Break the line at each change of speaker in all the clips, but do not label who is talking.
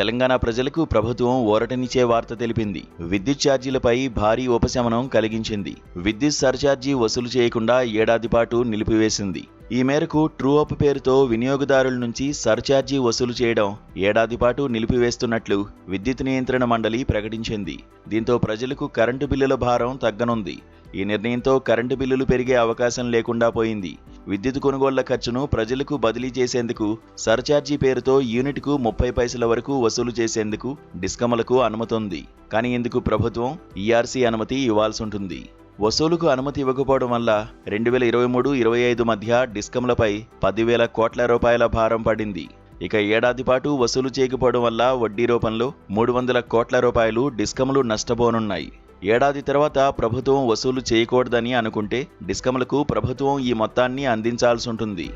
తెలంగాణ ప్రజలకు ప్రభుత్వం ఊరటనిచ్చే వార్త తెలిపింది. విద్యుత్ ఛార్జీలపై భారీ ఉపశమనం కలిగించింది. విద్యుత్ సర్ఛార్జీ వసూలు చేయకుండా ఏడాది పాటు నిలిపివేసింది. ఈ మేరకు ట్రూ అప్ పేరుతో వినియోగదారుల నుంచి సర్ఛార్జీ వసూలు చేయడం ఏడాది పాటు నిలిపివేస్తున్నట్లు విద్యుత్ నియంత్రణ మండలి ప్రకటించింది. దీంతో ప్రజలకు కరెంటు బిల్లుల భారం తగ్గనుంది. ఈ నిర్ణయంతో కరెంటు బిల్లులు పెరిగే అవకాశం లేకుండా పోయింది. విద్యుత్ కొనుగోళ్ల ఖర్చును ప్రజలకు బదిలీ చేసేందుకు సర్ఛార్జీ పేరుతో యూనిట్కు 30 పైసల వరకు వసూలు చేసేందుకు డిస్కమ్లకు అనుమతి ఉంది. కానీ ఇందుకు ప్రభుత్వం ఈఆర్సీ అనుమతి ఇవ్వాల్సి ఉంటుంది. వసూలుకు అనుమతి ఇవ్వకపోవడం వల్ల 2023-25 మధ్య డిస్కమ్లపై 10,000 కోట్ల రూపాయల భారం పడింది. ఇక ఏడాది పాటు వసూలు చేయకపోవడం వల్ల వడ్డీ రూపంలో 300 కోట్ల రూపాయలు డిస్కమ్లు నష్టపోనున్నాయి. ఏడాది తర్వాత ప్రభుత్వం వసూలు చేయకూడదని అనుకుంటే డిస్కమ్లకు ప్రభుత్వం ఈ మొత్తాన్ని అందించాల్సి ఉంటుంది.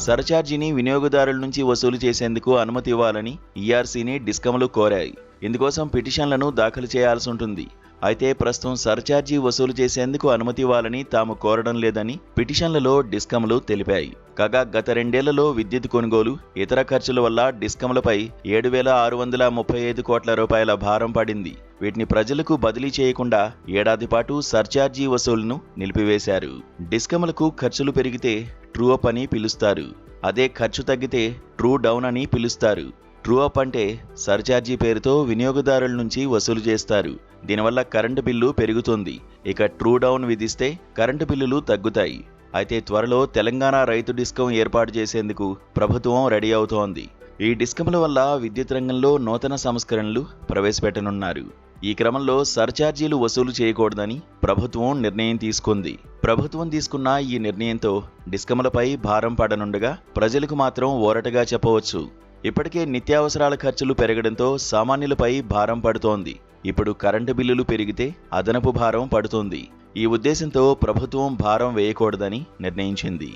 సర్ఛార్జీని వినియోగదారుల నుంచి వసూలు చేసేందుకు అనుమతి ఇవ్వాలని ఈఆర్సీని డిస్కమ్లు కోరాయి. ఇందుకోసం పిటిషన్లను దాఖలు చేయాల్సి ఉంటుంది. అయితే ప్రస్తుతం సర్ఛార్జీ వసూలు చేసేందుకు అనుమతి ఇవ్వాలని తాము కోరడం లేదని పిటిషన్లలో డిస్కమ్లు తెలిపాయి. కాగా గత 2 ఏళ్లలో విద్యుత్ కొనుగోలు, ఇతర ఖర్చుల వల్ల డిస్కమ్లపై 7,635 కోట్ల రూపాయల భారం పడింది. వీటిని ప్రజలకు బదిలీ చేయకుండా ఏడాది పాటు సర్ఛార్జీ వసూలును నిలిపివేశారు. డిస్కమ్లకు ఖర్చులు పెరిగితే ట్రూ అప్ అని పిలుస్తారు. అదే ఖర్చు తగ్గితే ట్రూ డౌన్ అని పిలుస్తారు. ట్రూ అప్ అంటే సర్ఛార్జీ పేరుతో వినియోగదారుల నుంచి వసూలు చేస్తారు. దీనివల్ల కరెంటు బిల్లు పెరుగుతుంది. ఇక ట్రూ డౌన్ విధిస్తే కరెంటు బిల్లులు తగ్గుతాయి. అయితే త్వరలో తెలంగాణ రైతు డిస్కం ఏర్పాటు చేసేందుకు ప్రభుత్వం రెడీ అవుతోంది. ఈ డిస్కంల వల్ల విద్యుత్ రంగంలో నూతన సంస్కరణలు ప్రవేశపెట్టనున్నారు. ఈ క్రమంలో సర్ఛార్జీలు వసూలు చేయకూడదని ప్రభుత్వం నిర్ణయం తీసుకుంది. ప్రభుత్వం తీసుకున్న ఈ నిర్ణయంతో డిస్కమ్లపై భారం పడనుండగా ప్రజలకు మాత్రం ఊరటగా చెప్పవచ్చు. ఇప్పటికే నిత్యావసరాల ఖర్చులు పెరగడంతో సామాన్యులపై భారం పడుతోంది. ఇప్పుడు కరెంటు బిల్లులు పెరిగితే అదనపు భారం పడుతుంది. ఈ ఉద్దేశంతో ప్రభుత్వం భారం వేయకూడదని నిర్ణయించింది.